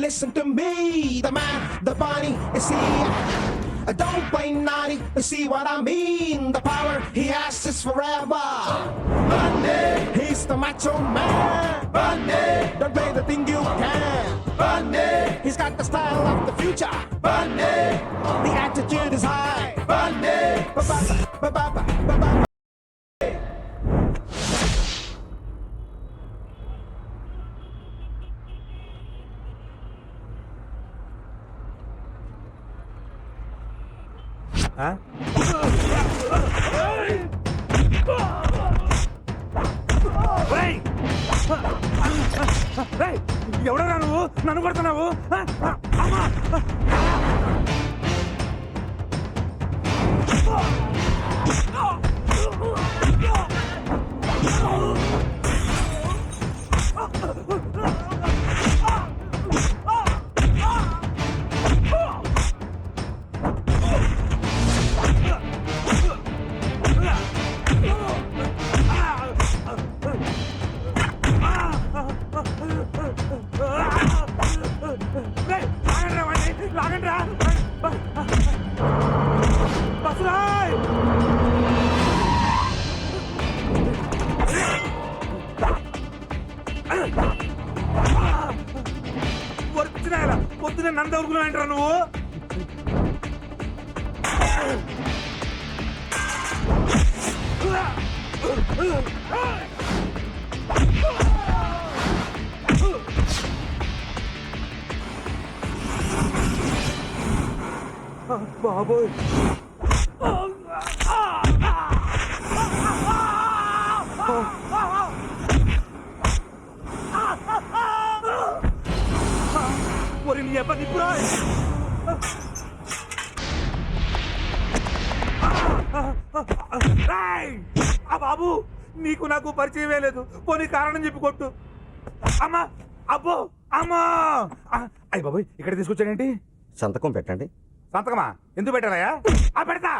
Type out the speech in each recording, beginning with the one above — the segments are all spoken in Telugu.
listen to me. The man, the bunny, see. Don't play naughty, see what I mean. The power he has is forever. Bunny, he's the macho man. Bunny, don't play the thing you can. Bunny, he's got the style of the future. Bunny, the attitude is high. Bunny, ba-ba-ba-ba-ba-ba-ba. ఎవడరా నువ్వు నన్ను కొడుతున్నావు? పొద్దున నన్ను దొరుకుతున్నాయంటారా నువ్వు? బాబోయ్, ఒరి నీ అబ్బా నిప్పురా! ఆ బాబు నీకు నాకు పరిచయమే లేదు, పోనీ కారణం చెప్పి కొట్టు. అమ్మా, అబ్బో, అమ్మా! అయ్య బాబోయ్, ఇక్కడ తీసుకొచ్చాడేంటి? సంతకం పెట్టండి. సంతకమా? ఎందుకు పెట్టారయ్యా? పెడతా.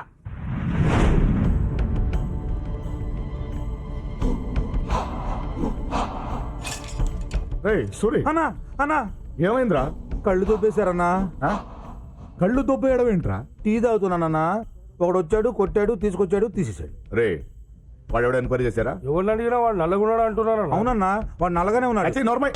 సూరి అన్నా అన్నా, ఏమైందిరా? కళ్ళు దొబ్బేశారన్నా. కళ్ళు దొబ్బేయడం ఏంట్రా? టీ తాగుతున్నానన్నా. ఒకడు వచ్చాడు, కొట్టాడు, తీసుకొచ్చాడు, తీసేశాడు. రే, వాడు ఎవడ ఎన్క్వైరీ చేశారా? ఎవరిని అడిగినా వాడు నల్లగున్నాడు అంటున్నారు. అవునన్నా, వాడు నల్లగానే ఉన్నాడు. అయితే నార్మల్.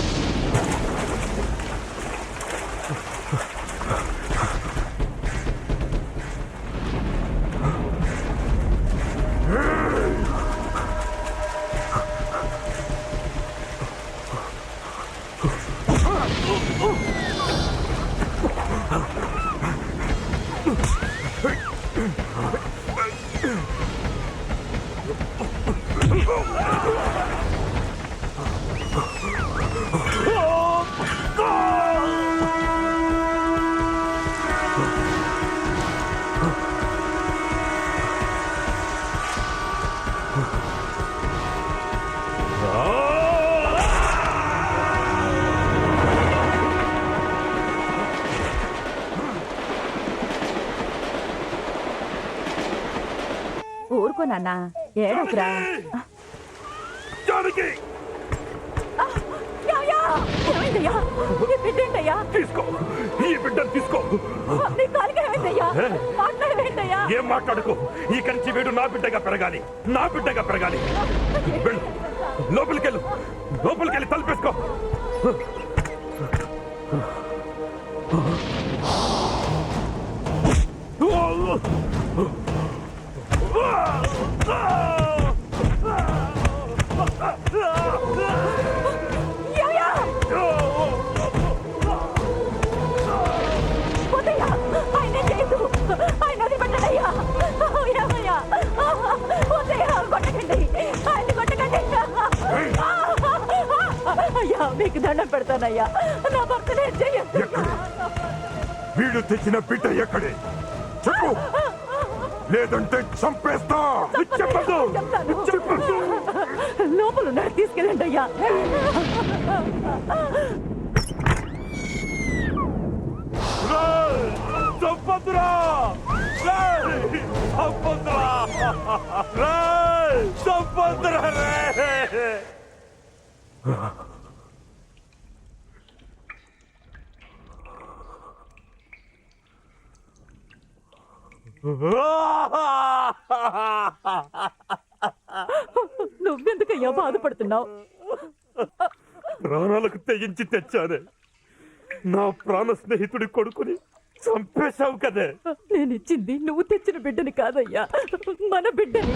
ఊరుకో నాన్న, ఏడోకురా. తీసుకో, ఈ బిడ్డను తీసుకో. ఏం మాట్లాడుకో. ఈ కంచి వీడు నా బిడ్డగా పెరగాలి, నా బిడ్డగా పెరగాలి. వెళ్ళు, లోపలికెళ్ళు, లోపలికెళ్ళి తలుపేసుకో. మీకు దండం పెడతానయ్యా, నా భర్తనే చెయ్యండి. వీడు తెచ్చిన బిడ్డ ఎక్కడే చెప్పు, లేదంటే చంపేస్తా. చెప్పదు, లోపల ఉన్నాడు, తీసుకెళ్ళండి అయ్యా. చంపదురా, చంపదురా, చంపదురా రే. నువ్వెందుకయ్యా బాధపడుతున్నావు? ప్రాణాలకు తెగించి తెచ్చానే, నా ప్రాణ స్నేహితుడి కొడుకుని చంపేశావు కదే. నేను ఇచ్చింది నువ్వు తెచ్చిన బిడ్డని కాదయ్యా, మన బిడ్డని.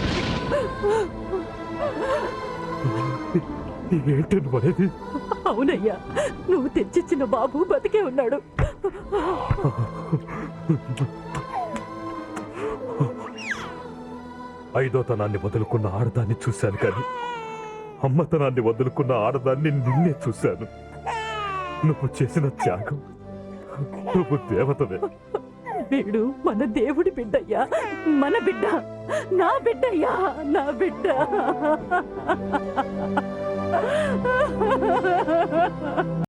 ఏంటి నువ్వనేది? అవునయ్యా, నువ్వు తెచ్చిచ్చిన బాబు బతికే ఉన్నాడు. ఐదోతనాన్ని వదులుకున్న ఆడదాన్ని చూశాను, కానీ అమ్మతనాన్ని వదులుకున్న ఆడదాన్ని నిన్నే చూశాను. నువ్వు చేసిన త్యాగం, నువ్వు దేవతవే. వీడు మన దేవుడి బిడ్డయ్యా, మన బిడ్డ, నా బిడ్డయ్యా, నా బిడ్డ.